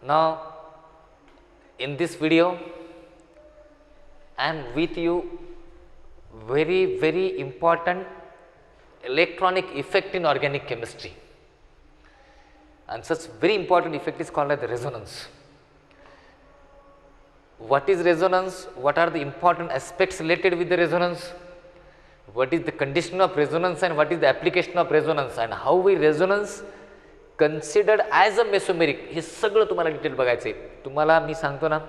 Now, in this video, I am with you very important electronic effect in organic chemistry, and such very important effect is called as the resonance. What is resonance? What are the important aspects related with the resonance? What is the condition of resonance and what is the application of resonance, and how we resonance considered as a mesomeric, हे सगळं तुम्हाला detail बघायचं आहे. तुम्हाला मी सांगतो ना,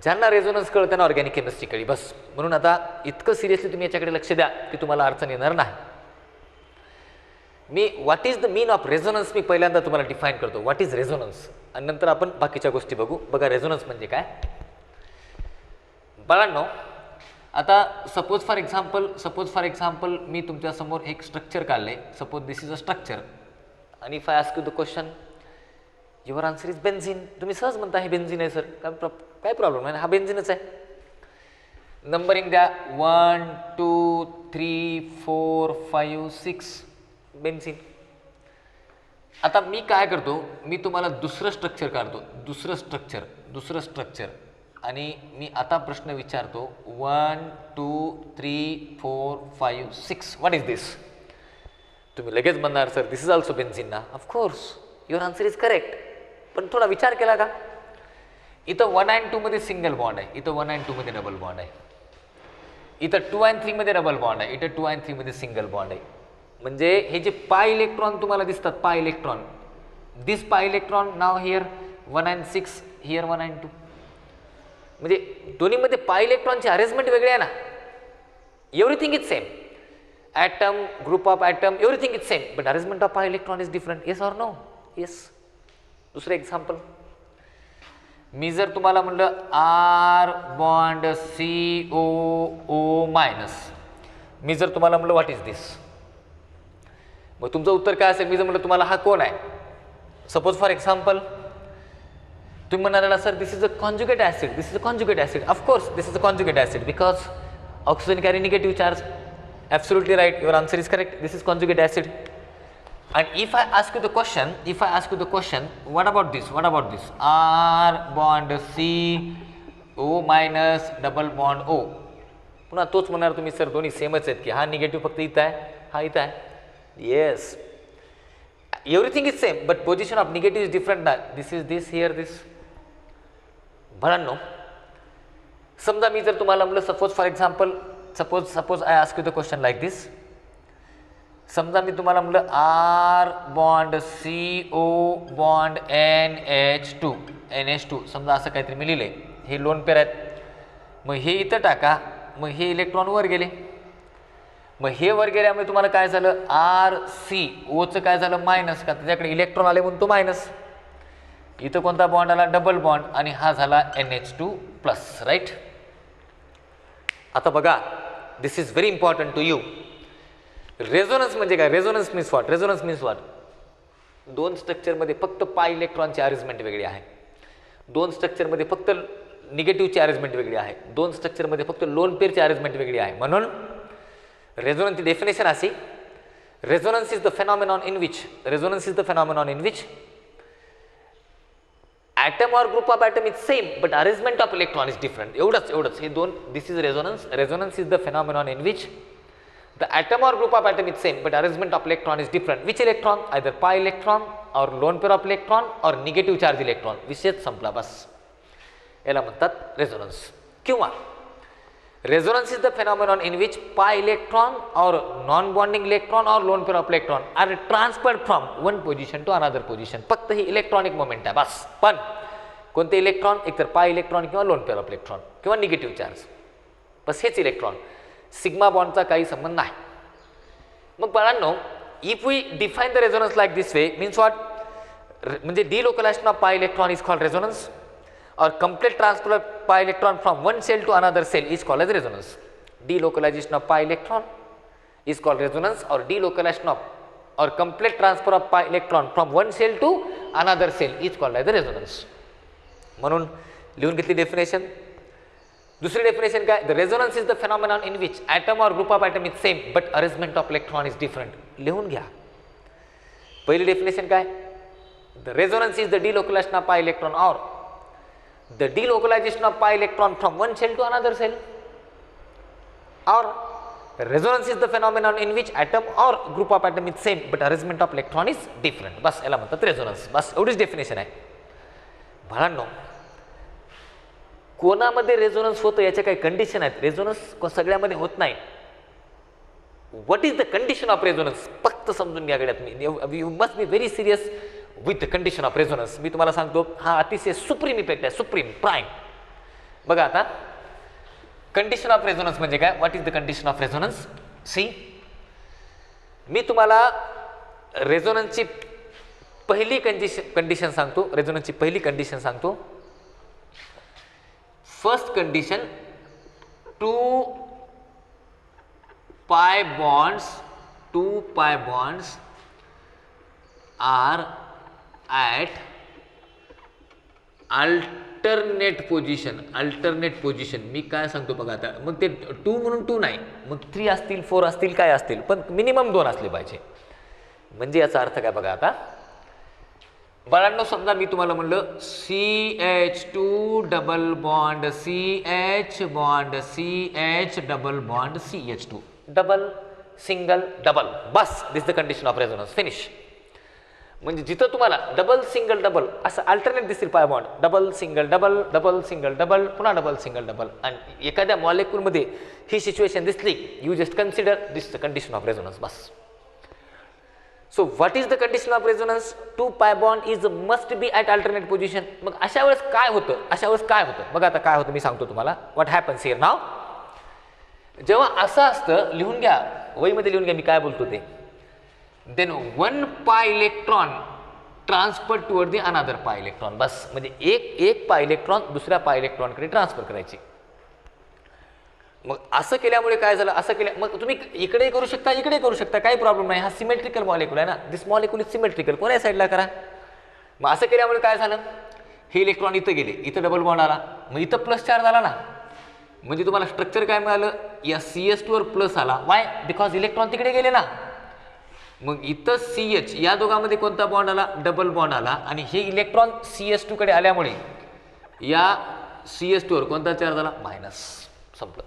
ज्यांना resonance कळतं त्यांना ऑर्गॅनिक केमिस्ट्री कळली बस. म्हणून आता इतकं सिरियसली तुम्ही याच्याकडे लक्ष द्या की तुम्हाला अडचण येणार नाही. मी what is the mean of resonance मी पहिल्यांदा तुम्हाला डिफाईन करतो. व्हॉट इज रेझोनन्स, आणि नंतर आपण बाकीच्या गोष्टी बघू. बघा रेझोनन्स म्हणजे काय. बाळांनो, आता सपोज फॉर एक्झाम्पल मी तुमच्यासमोर एक स्ट्रक्चर काढले. Suppose this is a structure, आणि if I ask you the question, your answer is benzene. तुम्ही सहज म्हणता हे बेन्झिन आहे सर, काय प्रॉब्लेम नाही, हा बेन्झिनच आहे. नंबरिंग द्या, 1 2 3 4 5 6 बेन्झिन. आता मी काय करतो, मी तुम्हाला दुसरं स्ट्रक्चर काढतो, दुसरं स्ट्रक्चर, आणि मी आता प्रश्न विचारतो 1 2 3 4 5 6 व्हॉट इज दिस. तुम्ही लगेच म्हणणार sir this is also benzene ना. Of course your answer is correct. पण थोडा विचार केला का, इथं 1 and 2 मध्ये सिंगल बॉन्ड आहे, इथं 1 and 2 मध्ये डबल बॉन्ड आहे, इथं 2 and 3 मध्ये डबल बॉन्ड आहे, इथं 2 and 3 मध्ये सिंगल बॉन्ड आहे. म्हणजे हे जे पाय इलेक्ट्रॉन तुम्हाला दिसतात, पाय electron, this pi electron now here 1 and 6, here 1 and 2, म्हणजे दोन्हीमध्ये पाय इलेक्ट्रॉनची अरेंजमेंट वेगळी आहे ना. Everything is same, atom, group of atom, everything is same, but arrangement of pi electron is different. Yes or no? Yes. दुसरं example, मी जर तुम्हाला म्हटलं आर बॉन्ड CO मायनस, मी जर तुम्हाला म्हटलं व्हॉट इज दिस, मग तुमचं उत्तर काय असेल. मी जर म्हटलं तुम्हाला हा कोण आहे, सपोज फॉर एक्झाम्पल तुम्ही म्हणाला sir this is a conjugate acid, this is a conjugate acid. Of course this is a conjugate acid because oxygen carry negative charge. Absolutely right, your answer is correct. This is conjugate acid. And if I ask you the question, what about this? R bond CO minus double bond O. पुन्हा तोच म्हणणार तुम्ही sir दोन्ही सेमच आहेत की, हा negative फक्त इथं आहे, हा इथं आहे. Yes, everything is same but position of negative is different ना. This is this, here this. बाळांनो, समजा मी जर तुम्हाला म्हणलं suppose for example, suppose I ask you the question like this. समजा मी तुम्हाला म्हटलं R bond CO bond NH2, समजा असं काहीतरी मी लिहिले. हे लोन पेर आहेत, मग हे इथं टाका, मग हे इलेक्ट्रॉन वर गेले, मग हे वर गेल्यामुळे तुम्हाला काय झालं, RCOचं काय झालं मायनस, का त्याच्याकडे इलेक्ट्रॉन आले म्हणून तो मायनस. इथं कोणता बॉन्ड आला, डबल बॉन्ड, आणि हा झाला NH2 प्लस, राईट. आता बघा, this is very important to you. Resonance म्हणजे काय, रेझोनन्स मीन्स व्हॉट. दोन स्ट्रक्चरमध्ये फक्त पाय इलेक्ट्रॉनची अरेंजमेंट वेगळी आहे, दोन स्ट्रक्चरमध्ये फक्त निगेटिव्हची अरेंजमेंट वेगळी आहे, दोन स्ट्रक्चरमध्ये फक्त लोन पेअरची अरेंजमेंट वेगळी आहे. म्हणून रेझोनन्सची डेफिनेशन अशी, resonance is the phenomenon in which atom or group of atom is same but arrangement of electron is different. एवढंच हे दोन. This is resonance is the phenomenon in which the atom or group of atom is same but arrangement of electron is different. Which electron? Either pi electron or lone pair of electron or negative charge electron. विषयच संपला बस. याला म्हणतात resonance. किंवा resonance is the phenomenon in which pi electron or non-bonding electron or lone pair of electron are transferred from one position to another position. फक्त ही electronic moment आहे बस. पण कोणते electron, एकतर पाय इलेक्ट्रॉन किंवा लोन पेअर ऑफ इलेक्ट्रॉन किंवा negative charge, बस हेच electron. Sigma बॉन्डचा काही संबंध नाही. मग बाळांनो, if we define the resonance like this way means what, म्हणजे delocalization of pi electron is called resonance, or complete transfer of pi electron from one cell to another cell is called as resonance. Delocalization of pi electron is called resonance, or delocalization of or complete transfer of pi electron from one cell to another cell is called as resonance. म्हणून लिहून घेतली definition. दुसरी definition काय, the resonance is the phenomenon in which atom or group of atom is same but arrangement of electron is different. लिहून घ्या. पहिली definition काय, The resonance is the delocalization of pi electron or the delocalization of pi electron from one shell to another shell, or resonance is the phenomenon in which atom or group of atom is same but arrangement of electron is different. बस याला म्हणतात resonance. बस एवढीच definition आहे. भावांनो, कोणामध्ये resonance होतं याच्या काही condition आहेत. रेझोनन्स सगळ्यामध्ये होत नाही. What is the condition of resonance फक्त समजून घ्या गड्यात. मी you must be very serious with the condition of resonance. मी तुम्हाला सांगतो हा अतिशय सुप्रीम इफेक्ट आहे. Supreme prime. बघा आता कंडिशन ऑफ रेझोनन्स म्हणजे काय. What is the condition of resonance. See, मी तुम्हाला रेझोनन्सची पहिली कंडिशन सांगतो. रेझोनन्सची पहिली कंडिशन सांगतो. First condition, 2 pi bonds are at alternate position. मी काय सांगतो बघा आता. मग ते 2 म्हणून 2 नाही, मग 3 असतील, 4 असतील, काय असतील, पण मिनिमम 2 असले पाहिजे. म्हणजे याचा अर्थ काय बघा आता. बाळांनो, समजा मी तुम्हाला म्हणलं CH2 double bond CH bond CH double bond CH2 double single double. Bus this the condition of resonance. Finish. म्हणजे जिथं तुम्हाला डबल सिंगल डबल असं अल्टरनेट दिसतील pi bond, double single double, double single double, पुन्हा double single double, आणि एखाद्या मॉलिक्यूलमध्ये ही situation दिसली, you just consider this the condition of resonance. Bus. So what is the condition of resonance? 2 pi bond is must be at alternate position. मग अशा वेळेस काय होतं? बघा आता काय होतं मी सांगतो तुम्हाला. What happens here now? जेव्हा असं असतं, लिहून घ्या, वहीमध्ये लिहून घ्या मी काय बोलतो ते. Then 1 pi electron transfer toward the another pi electron. बस, म्हणजे एक pi electron दुसऱ्या pi electron कडे ट्रान्सफर करायची. मग असं केल्यामुळे काय झालं, मग तुम्ही इकडे करू शकता, इकडे करू शकता, काही प्रॉब्लेम नाही. हा सिमेट्रिकल मॉलिक्यूल आहे ना. दिस मॉलिक्यूल इज सिमेट्रिकल. कोणत्या साईडला करा. मग असं केल्यामुळे काय झालं, हे इलेक्ट्रॉन इथं गेले, इथं डबल बॉन्ड आला, मग इथं प्लस चार्ज आला ना. म्हणजे तुम्हाला स्ट्रक्चर काय मिळालं, या CH2 वर प्लस आला. वाय? बिकॉज इलेक्ट्रॉन तिकडे गेले ना. मग इथं CH, या दोघांमध्ये कोणता बॉन्ड आला, डबल बॉन्ड आला, आणि हे इलेक्ट्रॉन CH2 कडे आल्यामुळे या CH2 वर कोणता चार्ज आला, मायनस. संपलं.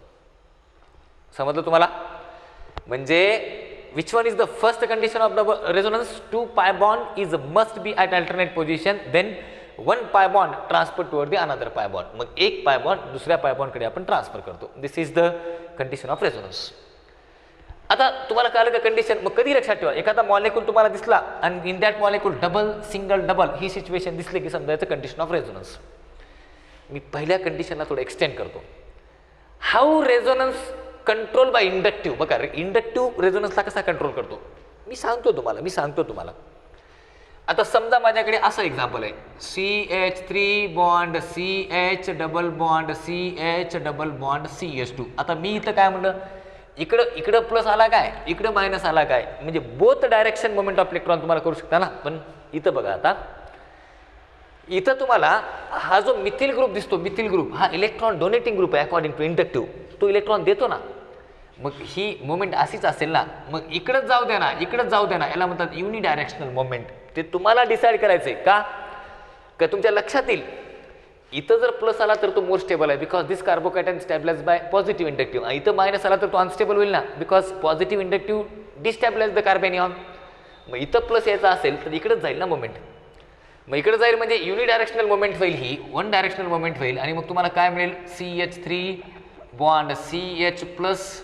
समजलं तुम्हाला. म्हणजे which one is the first condition of the resonance. 2 pi bond is must be at alternate position, then 1 pi bond transfer toward the another pi bond. मग एक pi bond दुसऱ्या pi bond कडे आपण transfer करतो. This is the condition of resonance. आता तुम्हाला कळलं का कंडिशन. मग कधी लक्षात ठेवा, एखादा मॉलिक्यूल तुम्हाला दिसला आणि in that molecule double single double he situation दिसली की समजायचं कंडिशन ऑफ रेझोनन्स. मी पहिल्या कंडिशनला थोडं एक्सटेंड करतो. How resonance control by inductive. बघा, इंडक्टिव्ह रेझोनन्सला कसा कंट्रोल करतो मी सांगतो तुम्हाला. आता समजा माझ्याकडे असं एक्झाम्पल आहे, CH3 bond CH double bond CH double bond CH2. आता मी इथं काय म्हणलं, इकडं प्लस आला काय, इकडं मायनस आला काय, म्हणजे both direction moment of electron तुम्हाला करू शकता ना. पण इथं बघा, आता इथं तुम्हाला हा जो मिथिल ग्रुप दिसतो, मिथिल ग्रुप हा इलेक्ट्रॉन डोनेटिंग ग्रुप आहे अकॉर्डिंग टू इंडक्टिव्ह. तो इलेक्ट्रॉन देतो ना. मग ही मोमेंट अशीच असेल ना. मग इकडंच जाऊ द्या ना, याला म्हणतात युनि डायरेक्शनल मोमेंट. ते तुम्हाला डिसाईड करायचंय का तुमच्या लक्षात येईल. इथं जर प्लस आला तर तो मोर स्टेबल आहे, because this carbocation stabilize by positive inductive. इथं मायनस आला तर तो अनस्टेबल होईल ना, because positive inductive destabilize the carbanion. मग इथं प्लस यायचा असेल तर इकडेच जाईल ना मोमेंट. मग इकडे जाईल म्हणजे युनि डायरेक्शनल मोमेंट होईल, ही वन डायरेक्शनल मोमेंट होईल. आणि मग तुम्हाला काय मिळेल, CH3 bond CH plus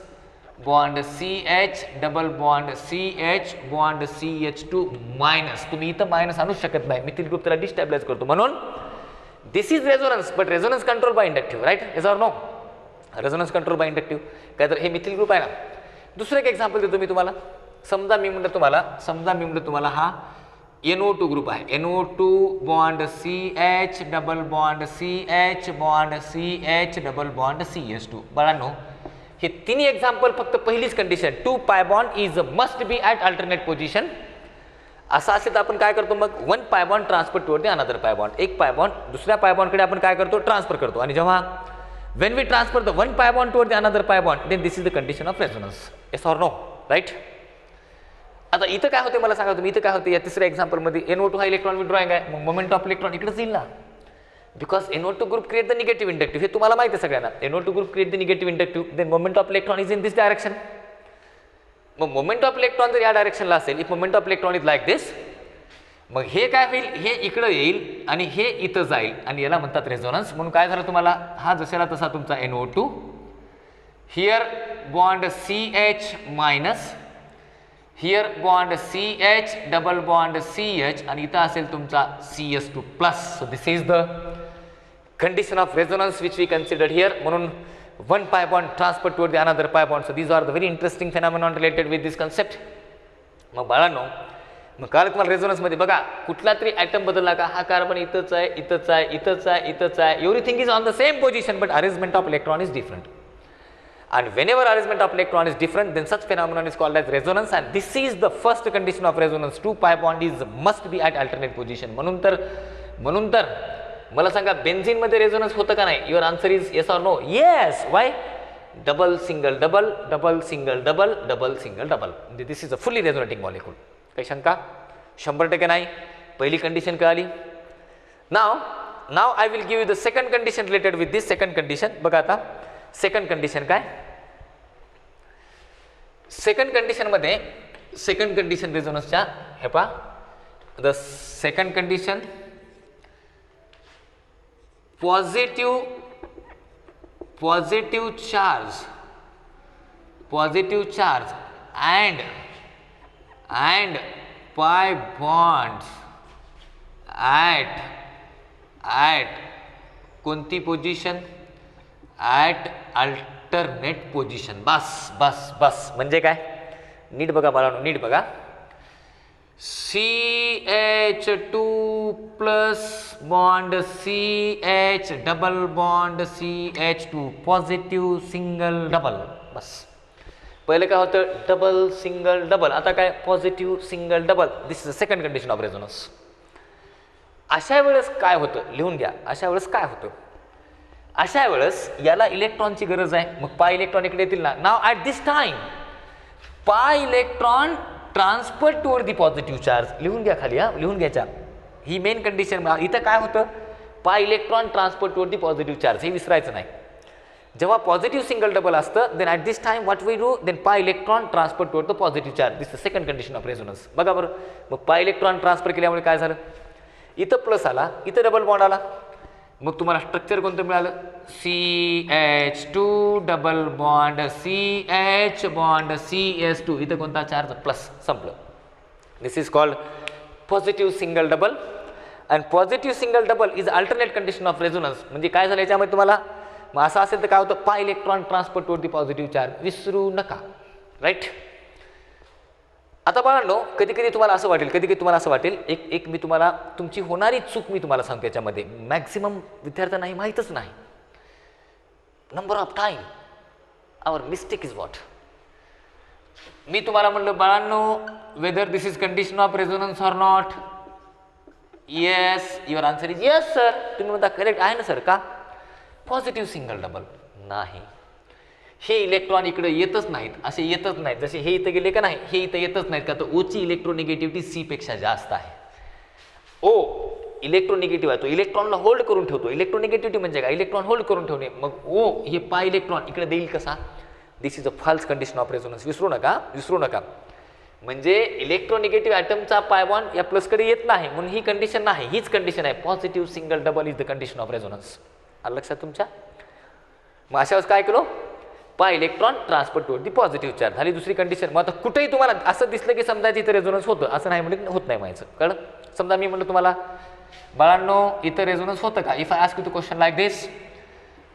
bond CH double bond CH bond CH2 minus. तुम्ही इथं मायनस आणू शकत नाही, मिथिल ग्रुप त्याला डिस्टॅबिलाइज करतो. म्हणून this is resonance, but resonance control by inductive. Right, yes or no. Resonance control by inductive. काय तर हे मिथिल ग्रुप आहे ना. दुसरं एक एक्झाम्पल देतो मी तुम्हाला. समजा मी म्हणलं तुम्हाला हा NO2 ग्रुप आहे. NO2 bond CH double bond CH bond CH double bond CH2. बाळांनो, हे तिन्ही एक्झाम्पल फक्त पहिलीच condition, 2 pi bond is must be at alternate position. असं असेल तर आपण काय करतो, मग 1 pi bond transfer toward the another pi bond. एक pi bond दुसऱ्या pi bond कडे आपण काय करतो, ट्रान्सफर करतो. आणि जेव्हा when we transfer the 1 pi bond toward the another pi bond, then this is the condition of resonance. Yes or no? Right? आता इथं काय होते मला सांगा तुम्ही, इथं काय होते या तिसऱ्या एक्झाम्पलमध्ये NO2 हा इलेक्ट्रॉन विड्रॉइंग आहे, मग मोमेंट ऑफ इलेक्ट्रॉन इकडेच येईल ना, because NO2 group create the negative inductive, हे तुम्हाला माहिती आहे सगळ्यांना. NO2 group create the negative inductive, then moment of electron is in this direction. मग मोमेंट ऑफ इलेक्ट्रॉन जर या डायरेक्शनला असेल, if moment of electron is like this, मग हे काय होईल, हे इकडं येईल आणि हे इथं जाईल आणि याला म्हणतात रेझोनन्स. म्हणून काय झालं तुम्हाला, हा जशाला तसा तुमचा NO2, here bond CH minus, here bond CH, double bond CH आणि इथं असेल तुमचा CS2 plus. So this is the condition of resonance which we considered here. म्हणून one pi bond transfer toward the another pi bond. So these are the very interesting phenomenon related with this concept. मग बाळांनो, मग काल तुम्हाला resonance मध्ये बघा कुठला तरी ॲटम बदलला का, हा कार्बन इथंच आहे, इथंच आहे, इथंच आहे, इथंच आहे, everything is on the same position but arrangement of electron is different. And whenever arrangement of electron is different, then such phenomenon is called as resonance, and this is the first condition of resonance. 2 pi bond is must be at alternate position. म्हणून तर मला सांगा benzene मध्ये resonance होतं का नाही? Your answer is yes or no? Yes. Why? Double single double, double single double, double single double, this is a fully resonating molecule. काही शंका? 100% नाही. पहिली कंडिशन कळाली. Now I will give you the second condition related with this. Second condition बघा, आता second condition काय? Second condition मध्ये, second condition रेझोनन्सच्या हे पहा, the second condition positive charge and pi bonds at कोणती पोझिशन? At alternate position. बस म्हणजे काय? नीट बघा बाळांनो, नीट बघा. CH2 plus bond CH, double bond CH2, positive single double. बस पहिले काय होतं? Double single double. आता काय? Positive single double. This is the second condition of resonance. अशा वेळेस काय होतं? लिहून घ्या. अशा वेळेस काय होतं? अशा वेळेस याला इलेक्ट्रॉनची गरज आहे, मग पाय इलेक्ट्रॉन इकडे येतील ना. Now at this time pi electron transfer toward the positive charge. लिहून घ्या खाली, हा लिहून घ्यायच्या. ही मेन कंडिशन. इथं काय होतं? Pi electron transfer toward the positive charge, हे विसरायचं नाही. जेव्हा पॉझिटिव्ह सिंगल डबल असतं, then at this time what we do, then pi electron transfer toward the positive charge. This the second condition of resonance. बघा बरं, मग पाय electron transfer केल्यामुळे काय झालं? इथं प्लस आला, इथं डबल बॉन्ड आला. मग तुम्हाला स्ट्रक्चर कोणतं मिळालं? CH2 double bond CH bond CS2. इथं कोणता चार्ज? प्लस. संपलं. This is called positive single double. And positive single double is alternate condition of resonance. म्हणजे काय झालं याच्यामध्ये तुम्हाला? मग असं असेल तर काय होतं? Pi electron transfer toward the positive charge. विसरू नका. राईट. आता बाळांनो, कधी कधी तुम्हाला असं वाटेल, एक मी तुम्हाला तुमची होणारी चूक मी तुम्हाला सांगतो. याच्यामध्ये मॅक्सिमम विद्यार्थ्यांना हे माहीतच नाही. Number of time our mistake is what. मी तुम्हाला म्हणलं बाळांनो, whether this is condition of resonance or not? Yes. Your answer is yes sir. तुम्ही म्हणता करेक्ट आहे ना सर. का? पॉझिटिव्ह सिंगल डबल नाही. हे इलेक्ट्रॉन इकडे येतच नाहीत, असे येतच नाहीत. जसे हे इथं गेले का नाही, हे इथं येतच नाहीत. का तर ओची इलेक्ट्रोनिगेटिव्हिटी C पेक्षा जास्त आहे. ओ इलेक्ट्रोनिगेटिव्ह आहे, तो इलेक्ट्रॉनला होल्ड करून ठेवतो. इलेक्ट्रोनिगेटिव्हिटी म्हणजे काय? इलेक्ट्रॉन होल्ड करून ठेवणे. मग ओ हे पाय इलेक्ट्रॉन इकडे देईल कसा? This is a false condition of resonance. विसरू नका. म्हणजे इलेक्ट्रोनिगेटिव्ह ॲटमचा पाय बॉन्ड या प्लसकडे येत नाही, म्हणून ही कंडिशन नाही. हीच कंडिशन आहे. Positive single double is the condition of resonance. आलं लक्षात तुमच्या? मग अशा वेळेस काय केलो? पाय electron transfer toward the positive charge. झाली दुसरी कंडिशन. मग आता कुठेही तुम्हाला असं दिसलं की समजा इथं रेझोनन्स होतं, असं नाही म्हणजे होत नाही म्हणायचं. कळलं? समजा मी म्हटलं तुम्हाला बाळांनो इथं रेझोनन्स होतं का? If I ask you the question like this,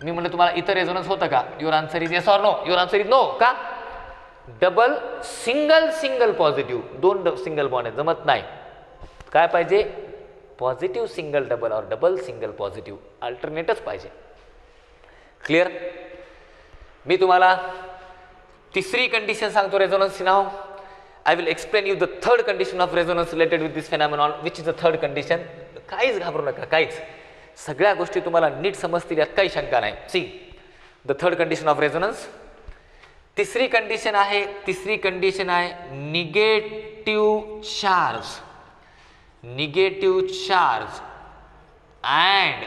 मी म्हटलं तुम्हाला इथं रेझोनन्स होतं का? Your answer is yes or no? Your answer is no. का? डबल सिंगल पॉझिटिव्ह, दोन सिंगल बॉन्ड आहेत, जमत नाही. काय पाहिजे? Positive single double or double single positive, अल्टरनेटच पाहिजे. क्लिअर? मी तुम्हाला तिसरी कंडिशन सांगतो रेझोनन्सची. Now I will explain you the third condition of resonance related with this phenomenon, which is the third condition. काहीच घाबरू नका, काहीच. सगळ्या गोष्टी तुम्हाला नीट समजतील, यात काही शंका नाही. See the third condition of resonance. तिसरी कंडिशन आहे negative charge and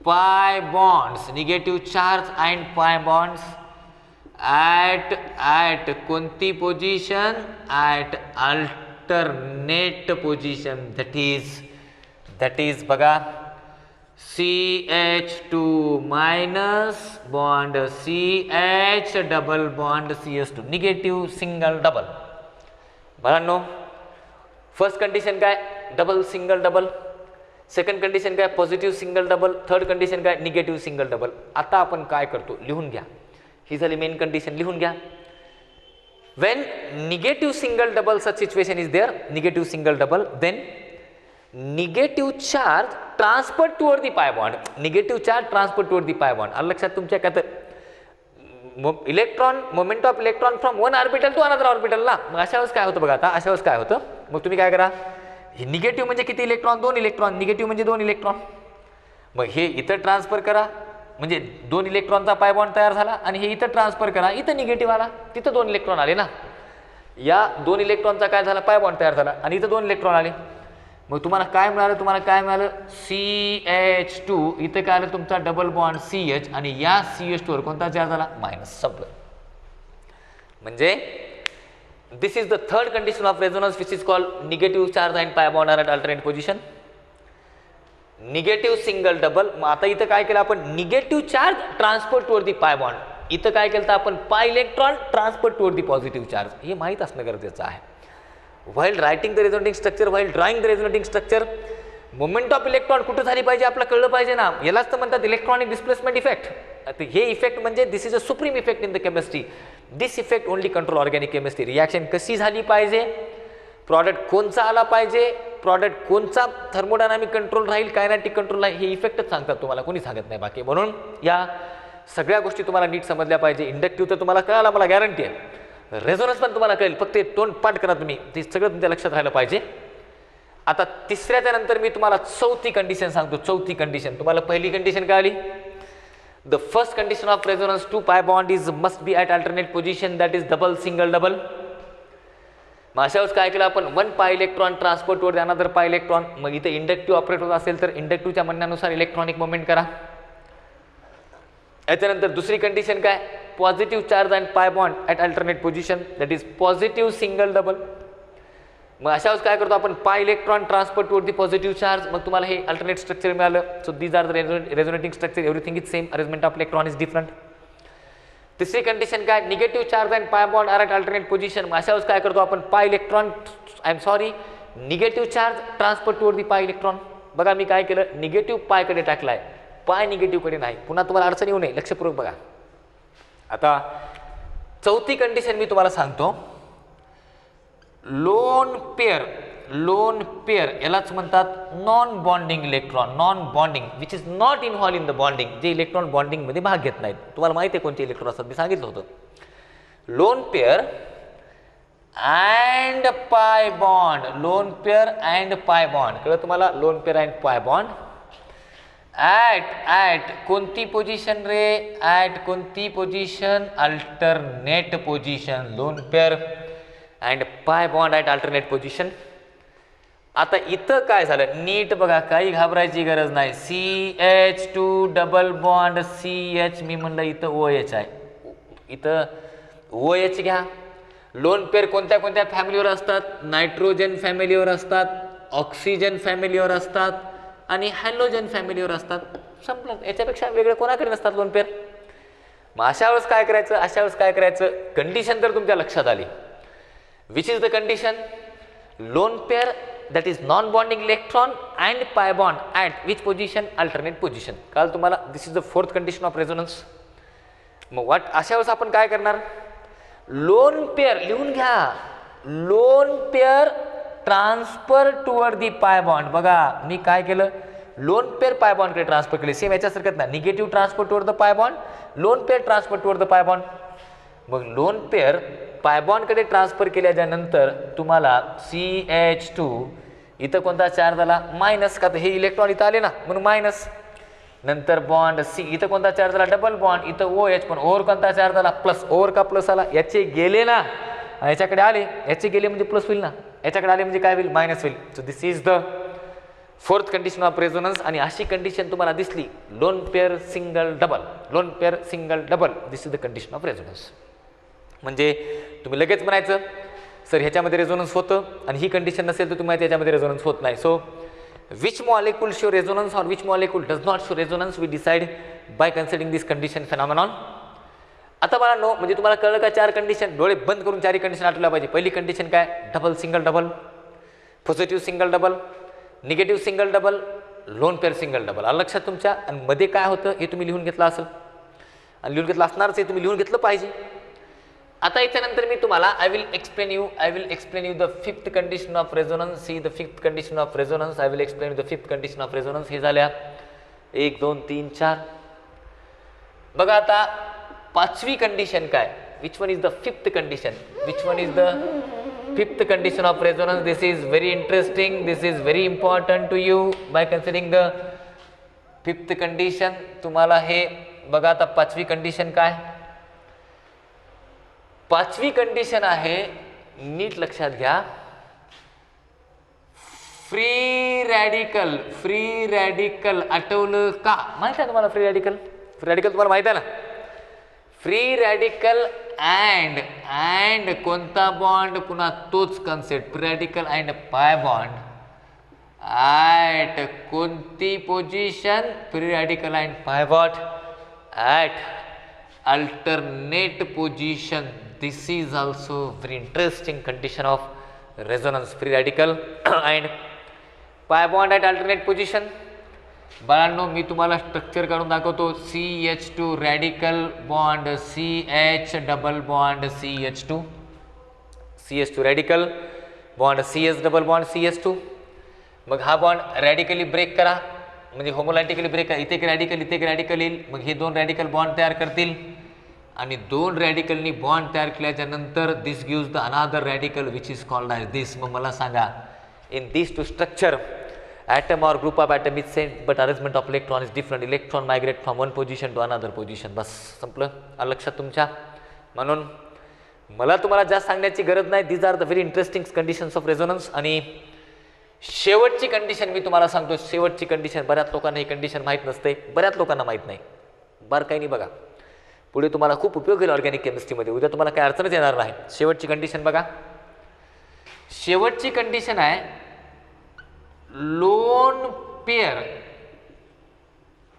pi bonds, negative charge and pi bonds at कोणती position, at alternate position, that is बघा CH2 minus bond CH double bond CH2 negative single double. बघा first condition काय double single double, second condition काय positive single double, third condition काय negative single double. आता आपण काय करतो लिहून घ्या, ही झाली मेन कंडिशन लिहून घ्या. when negative single double such situation is there, negative single double, then negative charge transferred toward the pi bond, negative charge transferred toward the pi bond. आलं लक्षात तुमच्या काय तर electron moment of electron from one orbital to another orbital ना. मग अशा वेळेस काय होतं बघा, आता अशा वेळेस काय होतं, मग तुम्ही काय करा, हे निगेटिव्ह म्हणजे किती इलेक्ट्रॉन, 2 इलेक्ट्रॉन, निगेटिव्ह म्हणजे 2 इलेक्ट्रॉन. मग हे इथं ट्रान्सफर करा म्हणजे 2 इलेक्ट्रॉनचा पाय बॉन्ड तयार झाला, आणि हे इथं ट्रान्सफर करा, इथं निगेटिव्ह आला, तिथं 2 इलेक्ट्रॉन आले ना. या 2 इलेक्ट्रॉनचा काय झाला, पाय बॉन्ड तयार झाला, आणि इथं 2 इलेक्ट्रॉन आले. मग तुम्हाला काय मिळालं, CH2, इथं काय आलं तुमचा डबल बॉन्ड CH, आणि या CH2 वर कोणता चार्ज झाला, मायनस. संपलं. म्हणजे this is the third condition of resonance which is called negative charge and pi bond are at alternate position, negative single double. मग आता इथं काय केलं आपण, negative charge transfer toward the pi bond, इथं काय केलं आपण, pi electron transfer toward the positive charge. हे माहीत असणं गरजेचं आहे. While writing the resonating structure, while drawing the resonating structure, moment of electron कुठं झाली पाहिजे आपलं कळलं पाहिजे ना. यालाच तर म्हणतात इलेक्ट्रॉनिक डिस्प्लेसमेंट इफेक्ट. हे इफेक्ट म्हणजे this is a supreme effect in the chemistry. This effect only control organic chemistry. Reaction कशी झाली पाहिजे, प्रॉडक्ट कोणचा आला पाहिजे, प्रॉडक्ट कोणचा थर्मोडायनामिक कंट्रोल राहील, कायनेटिक कंट्रोल राहील, हे इफेक्टच सांगतात तुम्हाला, कोणी सांगत नाही बाकी. म्हणून या सगळ्या गोष्टी तुम्हाला नीट समजल्या पाहिजे. इंडक्टिव्ह तर तुम्हाला कळाला, मला गॅरंटी आहे. रेझोनन्स पण तुम्हाला कळेल, फक्त तोंड पाठ करा तुम्ही, ते सगळं तुमच्या लक्षात राहिलं पाहिजे. आता तिसऱ्याच्या नंतर मी तुम्हाला चौथी कंडिशन सांगतो. चौथी कंडिशन तुम्हाला पहिली कंडिशन काय आली, the first condition of resonance two pi bond is must be at alternate position, that is double single double. मग अशा वेळेस काय केलं आपण, 1 पाय इलेक्ट्रॉन ट्रान्सपोर्ट वर अनदर पाय इलेक्ट्रॉन. मग इथे इंडक्टिव्ह ऑपरेट होत असेल तर इंडक्टिव्हच्या म्हणण्यानुसार इलेक्ट्रॉनिक मोमेंट करा. याच्यानंतर दुसरी कंडिशन काय, positive charge and pi bond at alternate position, that is positive single double. मग अशा वेळेस काय करतो आपण, pi electron transport toward the positive charge. मग तुम्हाला हे अल्टरनेट स्ट्रक्चर मिळालं. So these are the resonating structure, everything is same, arrangement of electron is different. तिसरी कंडिशन काय, negative charge and pi bond are at alternate position. मग अशा वेळेस काय करतो आपण, pi electron negative charge transport toward the पाय electron. बघा मी काय केलं, निगेटिव्ह पायकडे टाकलाय, पाय निगेटिव्हकडे नाही. पुन्हा तुम्हाला अडचण येऊ नये, लक्षपूर्वक बघा. आता चौथी कंडिशन मी तुम्हाला सांगतो. लोन पेअर यालाच म्हणतात non bonding electron, non bonding which is not involve in the bonding, जे इलेक्ट्रॉन बॉन्डिंग मध्ये भाग घेत नाहीत. तुम्हाला माहिती आहे कोणते इलेक्ट्रॉन असतात, मी सांगितलं होतं. Loan pair and pi bond, loan pair and pi bond कळलं तुम्हाला. Loan pair and pi bond at कोणती पोझिशन रे, ॲट कोणती position, alternate position. Loan pair and pi bond at alternate position. आता इथं काय झालं नीट बघा, काही घाबरायची गरज नाही. CH2 डबल बॉन्ड CH, मी म्हणलं इथं OH आहे, इथं OH घ्या. लोन पेअर कोणत्या कोणत्या फॅमिलीवर असतात, नायट्रोजन फॅमिलीवर असतात, ऑक्सिजन फॅमिलीवर असतात, आणि हॅलोजन फॅमिलीवर असतात. संपलं, याच्यापेक्षा वेगळं कोणाकडे नसतात लोन पेअर. मग अशा वेळेस काय करायचं, कंडिशन तर तुमच्या लक्षात आली. Which is the condition, lone pair that is non-bonding electron and pi bond at which position, alternate position. काल तुम्हाला this is the fourth condition of resonance. मग अशा वेळेस आपण काय करणार, लोन पेअर लिहून घ्या, lone pair transfer toward the pi bond. बघा मी काय केलं, लोन पेअर पाय बॉन्डकडे ट्रान्सफर केले. सेम याच्यासारखं ना, negative transfer toward the pi bond, lone pair transfer toward the pi bond. मग लोन पेअर पायबॉन्डकडे ट्रान्सफर केल्यानंतर तुम्हाला CH2 इथं कोणता चार्ज आला, मायनस, का तर हे इलेक्ट्रॉन इथं आले ना म्हणून मायनस. नंतर बॉन्ड C इथं कोणता चार्ज आला, डबल बॉन्ड, इथं OH, पण ओव्हर कोणता चार्ज आला, प्लस. ओव्हर का प्लस आला, याचे गेले ना, याच्याकडे आले, याचे गेले म्हणजे प्लस होईल ना, याच्याकडे आले म्हणजे काय होईल, मायनस होईल. So this is the fourth condition of resonance. आणि अशी कंडिशन तुम्हाला दिसली, lone pair single double, lone pair single double, this is the condition of resonance. म्हणजे तुम्ही लगेच म्हणायचं सर ह्याच्यामध्ये रेझोनन्स होतं, आणि ही कंडिशन नसेल तर तुम्हाला त्याच्यामध्ये रेझोनन्स होत नाही. So which molecule show resonance or which molecule does not show resonance we decide by considering this condition phenomenon. आता मला नो म्हणजे तुम्हाला कळलं का, 4 कंडिशन, डोळे बंद करून 4 कंडिशन आठवल्या पाहिजे. पहिली कंडिशन काय, double single double, positive single double, negative single double, lone pair single double. आलं लक्षात तुमच्या. आणि मध्ये काय होतं हे तुम्ही लिहून घेतलं असेल, आणि लिहून घेतलं असणारच, हे तुम्ही लिहून घेतलं पाहिजे. आता याच्यानंतर मी तुम्हाला I will explain you the fifth condition of resonance. See the fifth condition of resonance, I will explain you the fifth condition of resonance. हे झाल्या 1 2 3 4. बघा आता पाचवी कंडिशन काय, which one is the fifth condition, which one is the fifth condition of resonance. This is very interesting, this is very important to you by considering the fifth condition. तुम्हाला हे बघा आता पाचवी कंडिशन काय, पाचवी condition आहे, नीट लक्षात घ्या, फ्री रॅडिकल. फ्री रॅडिकल आठवलं का, माहित आहे तुम्हाला फ्री रॅडिकल, फ्री रॅडिकल तुम्हाला माहित आहे ना. फ्री रॅडिकल अँड कोणता बॉन्ड, पुन्हा तोच concept, free radical and pi bond at कोणती position, free radical and pi bond at alternate position. This is also very interesting condition of resonance, free radical and pi bond at alternate position. बाळांनो मी तुम्हाला structure काढून दाखवतो. CH2 radical bond CH double bond CH2, CH2 radical bond CH double bond CH2. मग हा bond रॅडिकली break करा, म्हणजे होमोलायटिकली break करा, इथे एक रॅडिकल येईल, मग हे 2 रॅडिकल बॉन्ड तयार करतील, आणि 2 रॅडिकलनी बॉन्ड तयार केल्याच्या नंतर this gives the another radical which is called as this. मग मला सांगा, in this two structure atom or group of atom is same but arrangement of electron is different. Electron migrate from one position to another position. बस संपलं, आलं लक्षात तुमच्या. म्हणून मला तुम्हाला जास्त सांगण्याची गरज नाही. These are the very interesting conditions of resonance. आणि शेवटची कंडिशन मी तुम्हाला सांगतो, शेवटची कंडिशन, बऱ्याच लोकांना ही कंडिशन माहीत नसते, बऱ्याच लोकांना माहीत नाही. बरं काही नाही, बघा पुढे तुम्हाला खूप उपयोग होईल ऑर्गॅनिक केमिस्ट्रीमध्ये, उद्या तुम्हाला काही अडचणच येणार नाही. शेवटची कंडिशन बघा, शेवटची कंडिशन आहे lone pair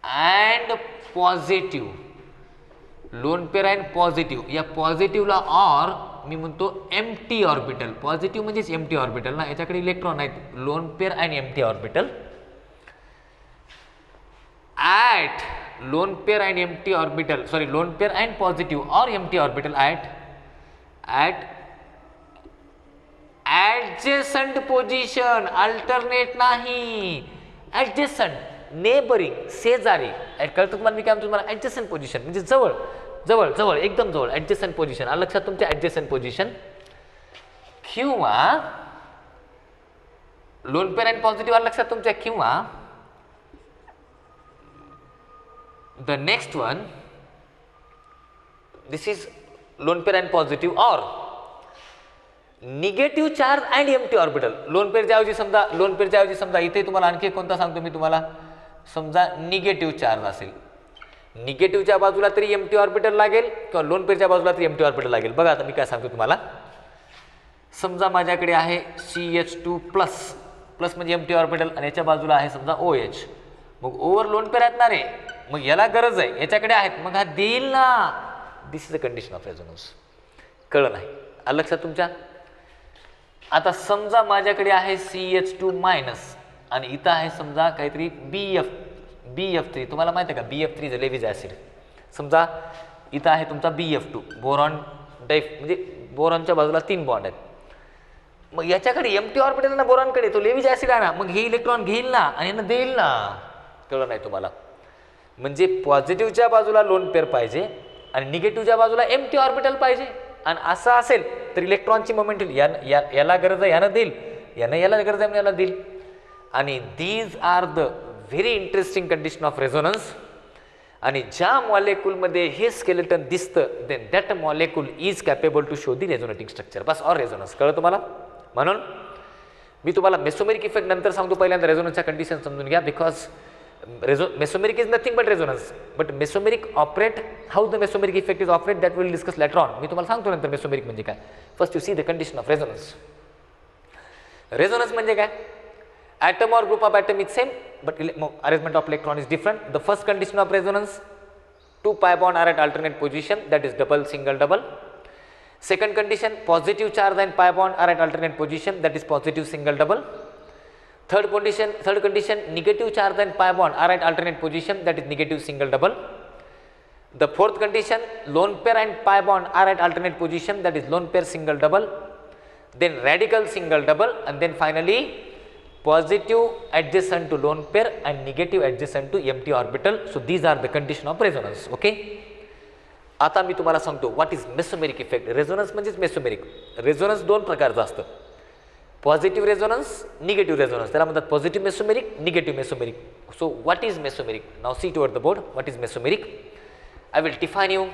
and positive. Lone pair and positive, या पॉझिटिव्हला ऑर मी म्हणतो एम्प्टी ऑर्बिटल. पॉझिटिव्ह म्हणजेच एम्प्टी ऑर्बिटल ना, याच्याकडे इलेक्ट्रॉन आहेत. Lone pair and empty orbital at lone pair and empty orbital, sorry lone pair and positive or empty orbital at adjacent position, alternate नाही, adjacent, neighbouring, शेजारी. कळतं तुम्हाला मी काय म्हणतो तुम्हाला, ॲडजेसंट पोझिशन म्हणजे जवळ जवळ जवळ एकदम जवळ, ॲडजेसंट पोझिशन. आलं लक्षात तुमच्या, ॲडजेसंट पोझिशन. किंवा लोन पेअर अँड पॉझिटिव्ह आलं लक्षात तुमच्या, किंवा the next one, this is lone pair and positive or negative charge and empty orbital. Lone पेअरच्या ऐवजी समजा इथे तुम्हाला आणखी कोणता सांगतो मी तुम्हाला, समजा निगेटिव्ह चार्ज असेल, निगेटिव्हच्या बाजूला तरी एम्प्टी ऑर्बिटल लागेल किंवा लोन पेअरच्या बाजूला तरी एम्प्टी ऑर्बिटल लागेल. बघा आता मी काय सांगतो तुम्हाला, समजा माझ्याकडे आहे CH2 प्लस म्हणजे एम्प्टी ऑर्बिटल, आणि याच्या बाजूला आहे समजा OH. मग ओव्हर लोन पेअर आहेत ना रे, मग याला गरज आहे, याच्याकडे आहेत, मग हा देईल ना. This is the condition of resonance. कळलं नाही, आलं लक्षात तुमच्या. आता समजा माझ्याकडे आहे CH2 मायनस, आणि इथं आहे समजा काहीतरी BF3. तुम्हाला माहिती आहे का, BF3 इज लेविज ॲसिड. समजा इथं आहे तुमचा BF2, बोरॉन डाईफ, म्हणजे बोरॉनच्या बाजूला 3 बॉन्ड आहेत. मग याच्याकडे एम्प्टी ऑर्बिटल ना, बोरॉनकडे तो लेविज ॲसिड आहे ना, मग हे इलेक्ट्रॉन घेईल ना आणि यांना देईल ना. कळलं नाही तुम्हाला. म्हणजे पॉझिटिव्हच्या बाजूला लोन पेअर पाहिजे आणि निगेटिव्हच्या बाजूला एम्प्टी ऑर्बिटल पाहिजे. आणि असं असेल तर इलेक्ट्रॉनची मोमेंट याला गरज आहे यानं देईल, याला गरज आहे याला देईल. आणि these are the very interesting condition of resonance. आणि ज्या मॉलिक्यूलमध्ये हे स्केलेटन दिसतं then that molecule is capable to show the resonating structure. बस ऑर रेझोनन्स. कळलं तुम्हाला? म्हणून मी तुम्हाला मेसोमेरिक इफेक्ट नंतर सांगतो, पहिल्यांदा रेझोनन्सच्या कंडिशन समजून घ्या. Because mesomeric is nothing but resonance, but mesomeric operate, how the mesomeric effect is operate that will discuss later on. मी तुम्हाला सांगतो नंतर मेसोमेरिक म्हणजे काय. First you see the condition of resonance. Resonance म्हणजे काय? Atom or group of atom is same, but arrangement of electron is different. The first condition of resonance, 2 pi bond are at alternate position, that is double, single, double. Second condition, positive charge and pi bond are at alternate position, that is positive, single, double. Third condition, negative charge and pi bond are at alternate position, that is negative, single, double. The fourth condition, lone pair and pi bond are at alternate position, that is lone pair, single, double. Then radical, single, double, and then finally positive adjacent to lone pair and negative adjacent to empty orbital. So these are the condition of resonance. Okay. आता मी तुम्हाला सांगतो what is mesomeric effect. Resonance म्हणजेच mesomeric. Resonance दोन प्रकारचं असतं, positive resonance, negative resonance. त्याला म्हणतात positive mesomeric, negative mesomeric. So what is mesomeric? Now see toward the board. What is mesomeric? I will define you.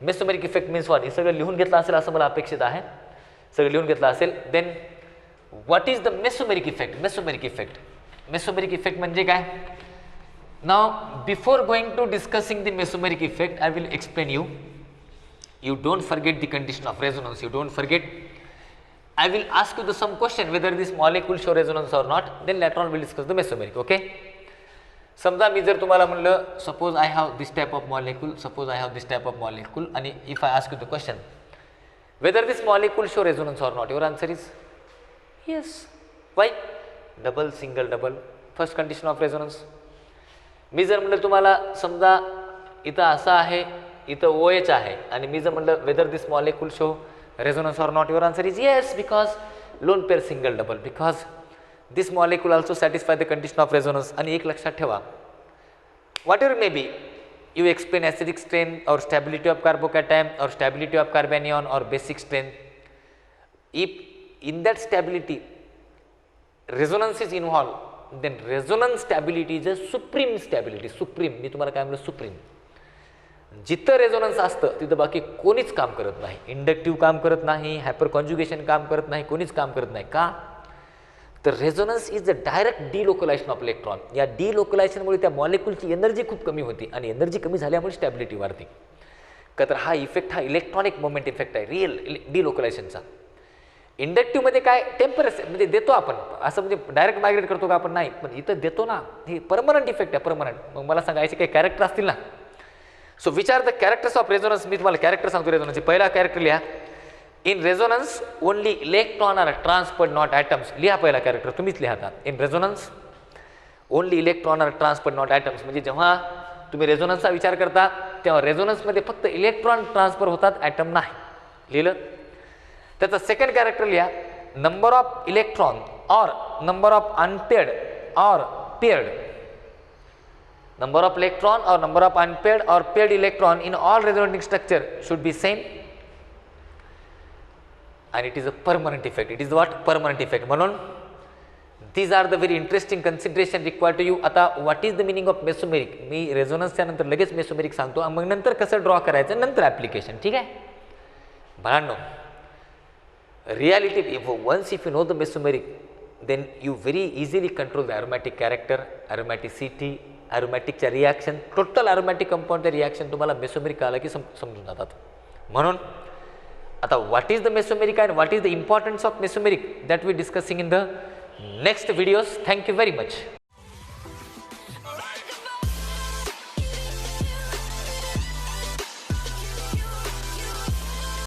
Mesomeric effect means what? हे सगळं लिहून घेतलं असेल असं मला अपेक्षित आहे. सगळं लिहून घेतलं असेल. Then what is the mesomeric effect? Mesomeric effect म्हणजे काय? Now before going to discussing the mesomeric effect, I will explain you. You don't forget the condition of resonance. You don't forget. I will ask you the some question whether this molecule show resonance or not. Then later on we'll discuss the mesomeric. Okay? समजा मी जर तुम्हाला म्हणलं suppose I have this type of molecule, आणि if I ask you the question whether this molecule show resonance or not, your answer is yes. Why? Double, single, double. First condition of resonance. मी जर म्हणलं तुम्हाला समजा इथं असं आहे, इथं OH आहे, आणि मी जर म्हणलं whether this molecule show resonance or not, your answer is yes, because lone pair, single, double, because this molecule also satisfy the condition of resonance. आणि एक लक्षात ठेवा, whatever may be, you explain acidic strain or stability of carbocation or stability of carbanion or basic strain. If in that stability resonance is involved, then resonance stability is a supreme stability. Supreme, मी तुम्हाला काय म्हणलं? Supreme. जिथं resonance असतं तिथं बाकी कोणीच काम करत नाही. इंडक्टिव्ह काम करत नाही, हायपर कॉन्ज्युगेशन काम करत नाही, कोणीच काम करत नाही. का? तर resonance is the direct delocalization of electron. या डिलोकलायझेशनमुळे त्या मॉलिक्यूलची एनर्जी खूप कमी होती, आणि एनर्जी कमी झाल्यामुळे स्टॅबिलिटी वाढते. का तर हा इफेक्ट हा इलेक्ट्रॉनिक मोमेंट इफेक्ट आहे रिअल डिलोकलायझेशनचा. इंडक्टिव्हमध्ये काय टेम्पररी म्हणजे देतो आपण, असं म्हणजे डायरेक्ट मायग्रेट करतो का आपण? नाही, पण इथं देतो ना. हे परमनंट इफेक्ट आहे, परमनंट. मग मला सांगायचे काही कॅरेक्टर असतील ना. So which are the characters of resonance? मी तुम्हाला कॅरेक्टर सांगतो रेझोनन्सचे. पहिला कॅरेक्टर लिहा. In resonance only electron are transferred not atoms. लिहा पहिला कॅरेक्टर, तुम्हीच लिहा. In resonance only electron are transferred not atoms. म्हणजे जेव्हा तुम्ही रेझोनन्सचा विचार करता तेव्हा रेझोनन्समध्ये फक्त इलेक्ट्रॉन ट्रान्सफर होतात, ॲटम नाही. लिहिलं? त्याचा सेकंड कॅरेक्टर लिहा. नंबर ऑफ इलेक्ट्रॉन और नंबर ऑफ अनपेड और पेड. नंबर ऑफ इलेक्ट्रॉन और नंबर ऑफ अनपेड और paid electron in all resonating structure should be same, and it is a permanent effect. It is what? Permanent effect. म्हणून these are the very interesting consideration required to you. आता what is the meaning of mesomeric? मी रेझोनन्सच्या नंतर लगेच mesomeric सांगतो, मग नंतर कसं draw करायचं, नंतर ॲप्लिकेशन. ठीक आहे बाळांनो? Reality, once if you know the mesomeric, then you very easily control the aromatic character, aromaticity, aromaticच्या reaction, total aromatic compound reaction तुम्हाला मेसोमेरिक आला की समजून जातात. म्हणून आता what is the mesomeric and what is the importance of mesomeric, that we discussing in the next videos. Thank you very much.